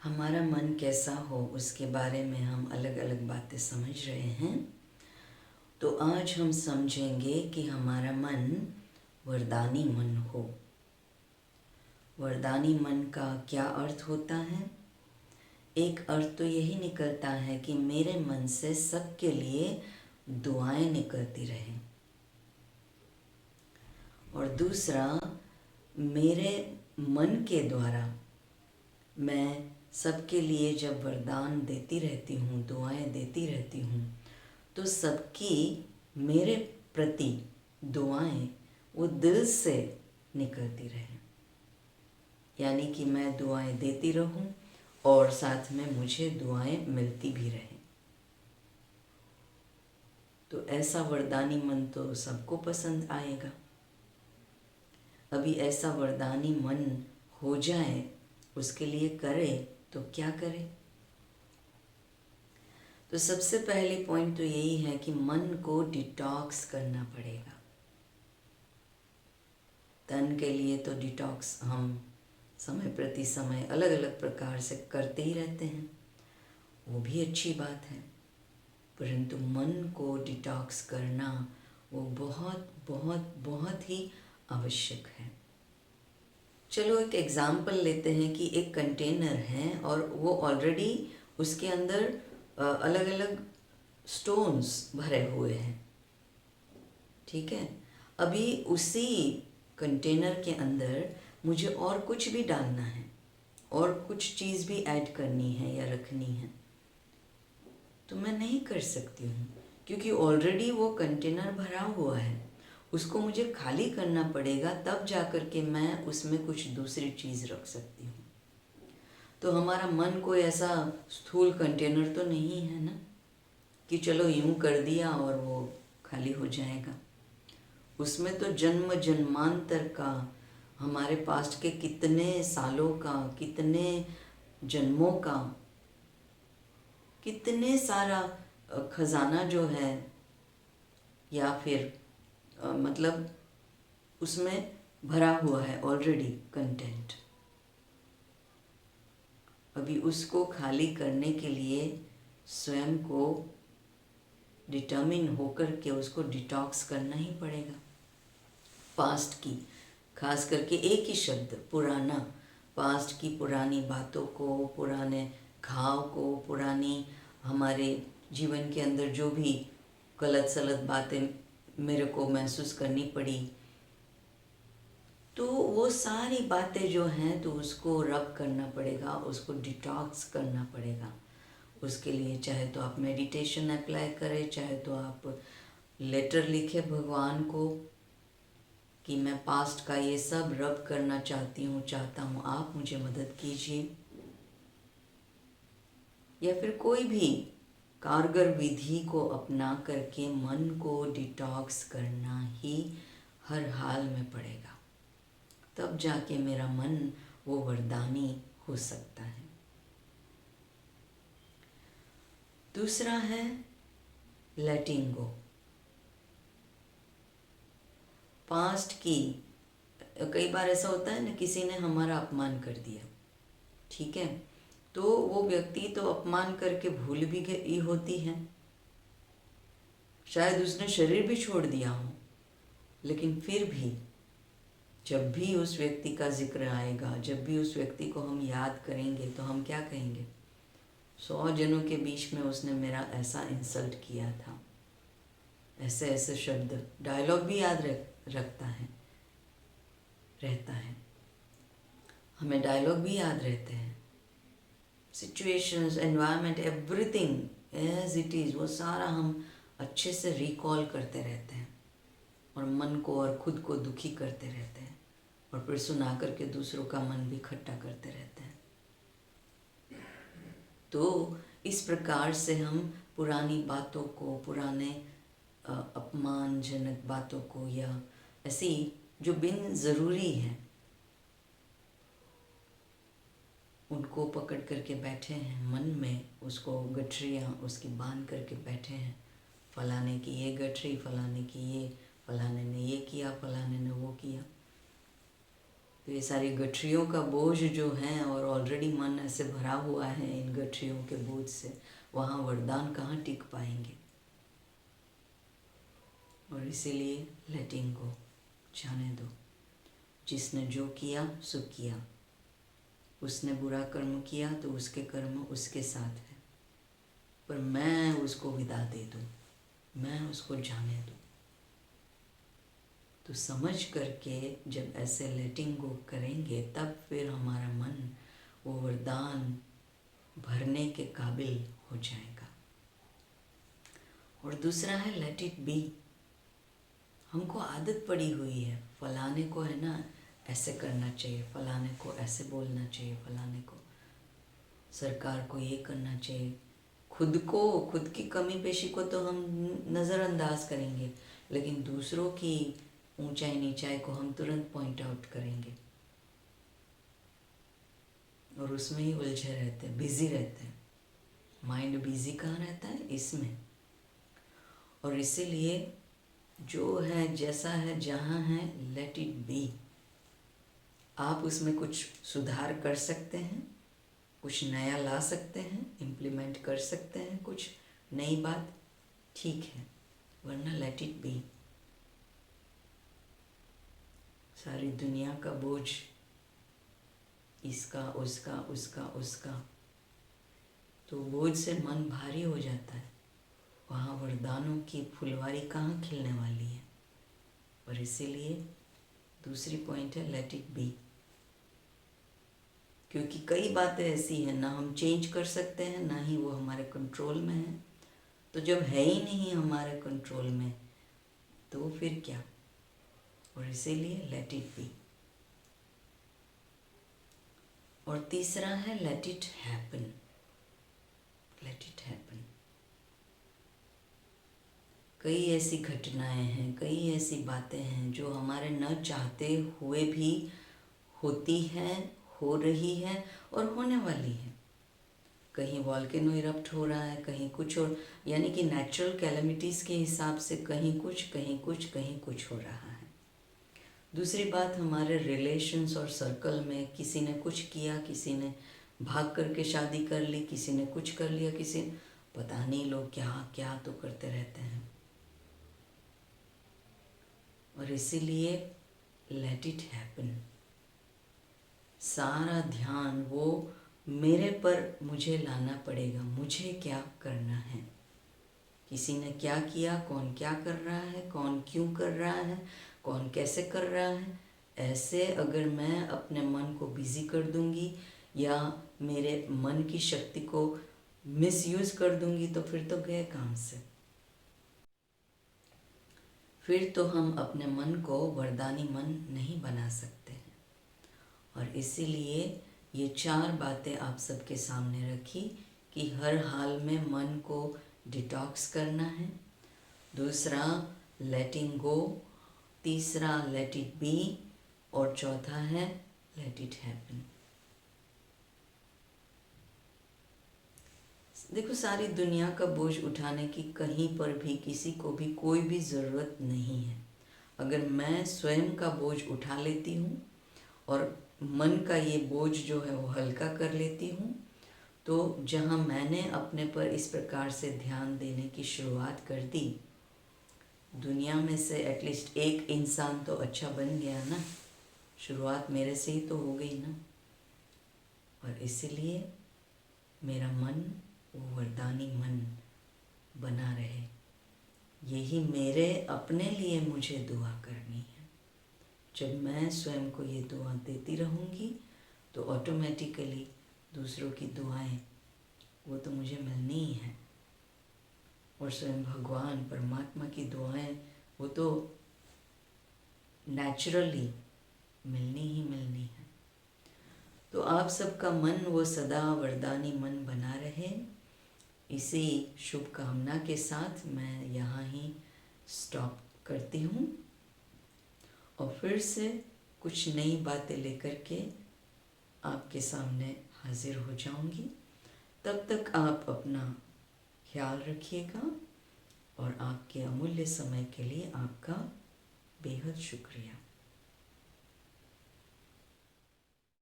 हमारा मन कैसा हो उसके बारे में हम अलग अलग बातें समझ रहे हैं। तो आज हम समझेंगे कि हमारा मन वरदानी मन हो। वरदानी मन का क्या अर्थ होता है? एक अर्थ तो यही निकलता है कि मेरे मन से सबके लिए दुआएं निकलती रहें, और दूसरा, मेरे मन के द्वारा मैं सबके लिए जब वरदान देती रहती हूँ, दुआएं देती रहती हूँ, तो सबकी मेरे प्रति दुआएं वो दिल से निकलती रहें। यानी कि मैं दुआएं देती रहूं और साथ में मुझे दुआएं मिलती भी रहें। तो ऐसा वरदानी मन तो सबको पसंद आएगा। अभी ऐसा वरदानी मन हो जाए, उसके लिए करे तो क्या करे? तो सबसे पहले पॉइंट तो यही है कि मन को डिटॉक्स करना पड़ेगा। तन के लिए तो डिटॉक्स हम समय प्रति समय अलग अलग प्रकार से करते ही रहते हैं, वो भी अच्छी बात है, परंतु मन को डिटॉक्स करना वो बहुत बहुत बहुत ही आवश्यक है। चलो एक एग्ज़ाम्पल लेते हैं कि एक कंटेनर है और वो ऑलरेडी उसके अंदर अलग अलग स्टोन्स भरे हुए हैं। ठीक है, अभी उसी कंटेनर के अंदर मुझे और कुछ भी डालना है और कुछ चीज़ भी ऐड करनी है या रखनी है, तो मैं नहीं कर सकती हूँ, क्योंकि ऑलरेडी वो कंटेनर भरा हुआ है। उसको मुझे खाली करना पड़ेगा, तब जा कर के मैं उसमें कुछ दूसरी चीज़ रख सकती हूँ। तो हमारा मन कोई ऐसा स्थूल कंटेनर तो नहीं है ना, कि चलो यूं कर दिया और वो खाली हो जाएगा। उसमें तो जन्म जन्मांतर का, हमारे पास्ट के कितने सालों का, कितने जन्मों का, कितने सारा खजाना जो है, या फिर मतलब उसमें भरा हुआ है ऑलरेडी कंटेंट। अभी उसको खाली करने के लिए स्वयं को डिटर्मिन होकर के उसको डिटॉक्स करना ही पड़ेगा। पास्ट की, खास करके एक ही शब्द पुराना, पास्ट की पुरानी बातों को, पुराने घाव को, पुरानी हमारे जीवन के अंदर जो भी गलत सलत बातें मेरे को महसूस करनी पड़ी, तो वो सारी बातें जो हैं तो उसको रब करना पड़ेगा, उसको डिटॉक्स करना पड़ेगा। उसके लिए चाहे तो आप मेडिटेशन अप्लाई करें, चाहे तो आप लेटर लिखे भगवान को कि मैं पास्ट का ये सब रब करना चाहता हूँ, आप मुझे मदद कीजिए। या फिर कोई भी कारगर विधि को अपना करके मन को डिटॉक्स करना ही हर हाल में पड़ेगा, तब जाके मेरा मन वो वरदानी हो सकता है। दूसरा है लेटिंग गो। पास्ट की, कई बार ऐसा होता है ना, किसी ने हमारा अपमान कर दिया, ठीक है, तो वो व्यक्ति तो अपमान करके भूल भी गई होती है, शायद उसने शरीर भी छोड़ दिया हो, लेकिन फिर भी जब भी उस व्यक्ति का जिक्र आएगा, जब भी उस व्यक्ति को हम याद करेंगे, तो हम क्या कहेंगे? 100 जनों के बीच में उसने मेरा ऐसा इंसल्ट किया था। ऐसे ऐसे शब्द, डायलॉग भी याद रहता है। हमें डायलॉग भी याद रहते हैं, situations, environment, everything as it is, वो सारा हम अच्छे से रिकॉल करते रहते हैं और मन को और खुद को दुखी करते रहते हैं, और फिर सुना करके दूसरों का मन भी खट्टा करते रहते हैं। तो इस प्रकार से हम पुरानी बातों को, पुराने अपमानजनक बातों को, या ऐसी जो बिन ज़रूरी है, उनको पकड़ करके बैठे हैं मन में, उसको गठरियाँ उसकी बांध करके बैठे हैं। फलाने की ये गठरी, फलाने की ये, फलाने ने ये किया, फलाने ने वो किया। तो ये सारी गठरियों का बोझ जो है, और ऑलरेडी मन ऐसे भरा हुआ है इन गठरियों के बोझ से, वहाँ वरदान कहाँ टिक पाएंगे। और इसीलिए लेटिंग गो, जाने दो। जिसने जो किया सो किया, उसने बुरा कर्म किया तो उसके कर्म उसके साथ है, पर मैं उसको विदा दे दूँ, मैं उसको जाने दूँ। तो समझ करके जब ऐसे लेटिंग गो करेंगे, तब फिर हमारा मन वो वरदान भरने के काबिल हो जाएगा। और दूसरा है लेट इट बी। हमको आदत पड़ी हुई है, फलाने को है ना ऐसे करना चाहिए, फलाने को ऐसे बोलना चाहिए, फलाने को, सरकार को ये करना चाहिए। खुद को, खुद की कमी पेशी को तो हम नज़रअंदाज करेंगे, लेकिन दूसरों की ऊंचाई नीचाई को हम तुरंत पॉइंट आउट करेंगे और उसमें ही उलझे रहते हैं, बिजी रहते हैं। माइंड बिजी कहाँ रहता है? इसमें। और इसीलिए जो है, जैसा है, जहाँ है, लेट इट बी। आप उसमें कुछ सुधार कर सकते हैं, कुछ नया ला सकते हैं, इम्प्लीमेंट कर सकते हैं कुछ नई बात, ठीक है, वरना लेट इट बी। सारी दुनिया का बोझ, इसका उसका उसका उसका, तो बोझ से मन भारी हो जाता है। वहाँ वरदानों की फुलवारी कहाँ खिलने वाली है। और इसीलिए दूसरी पॉइंट है लेट इट बी। क्योंकि कई बातें ऐसी हैं ना हम चेंज कर सकते हैं, ना ही वो हमारे कंट्रोल में है। तो जब है ही नहीं हमारे कंट्रोल में, तो फिर क्या। और इसीलिए लेट इट बी। और तीसरा है let it happen. Let it happen. कई ऐसी घटनाएं हैं, कई ऐसी बातें हैं जो हमारे न चाहते हुए भी होती हैं, हो रही है और होने वाली है। कहीं वॉल्केनो इरप्ट हो रहा है, कहीं कुछ और, यानी कि नेचुरल कैलेमिटीज़ के हिसाब से कहीं कुछ कहीं कुछ कहीं कुछ हो रहा है। दूसरी बात, हमारे रिलेशंस और सर्कल में किसी ने कुछ किया, किसी ने भाग करके शादी कर ली, किसी ने कुछ कर लिया, किसी, पता नहीं लोग क्या क्या तो करते रहते हैं। और इसीलिए लेट इट हैपन। सारा ध्यान वो मेरे पर मुझे लाना पड़ेगा, मुझे क्या करना है। किसी ने क्या किया, कौन क्या कर रहा है, कौन क्यों कर रहा है, कौन कैसे कर रहा है, ऐसे अगर मैं अपने मन को बिजी कर दूंगी या मेरे मन की शक्ति को मिसयूज कर दूंगी, तो फिर तो गए काम से। फिर तो हम अपने मन को वरदानी मन नहीं बना सकते हैं। और इसीलिए ये 4 बातें आप सबके सामने रखी कि हर हाल में मन को डिटॉक्स करना है। दूसरा लेटिंग गो, तीसरा लेट इट बी, और चौथा है लेट इट हैपन। देखो, सारी दुनिया का बोझ उठाने की कहीं पर भी किसी को भी कोई भी ज़रूरत नहीं है। अगर मैं स्वयं का बोझ उठा लेती हूँ और मन का ये बोझ जो है वो हल्का कर लेती हूँ, तो जहाँ मैंने अपने पर इस प्रकार से ध्यान देने की शुरुआत कर दी, दुनिया में से एटलीस्ट एक इंसान तो अच्छा बन गया ना। शुरुआत मेरे से ही तो हो गई ना। और इसीलिए मेरा मन वो वरदानी मन बना रहे, यही मेरे अपने लिए मुझे दुआ करनी है। जब मैं स्वयं को ये दुआ देती रहूँगी तो ऑटोमेटिकली दूसरों की दुआएं वो तो मुझे मिलनी ही है। और स्वयं भगवान परमात्मा की दुआएं वो तो नेचुरली मिलनी ही मिलनी है। तो आप सबका मन वो सदा वरदानी मन बना रहे। इसी शुभकामना के साथ मैं यहाँ ही स्टॉप करती हूँ और फिर से कुछ नई बातें लेकर के आपके सामने हाजिर हो जाऊंगी। तब तक आप अपना ख्याल रखिएगा और आपके अमूल्य समय के लिए आपका बेहद शुक्रिया।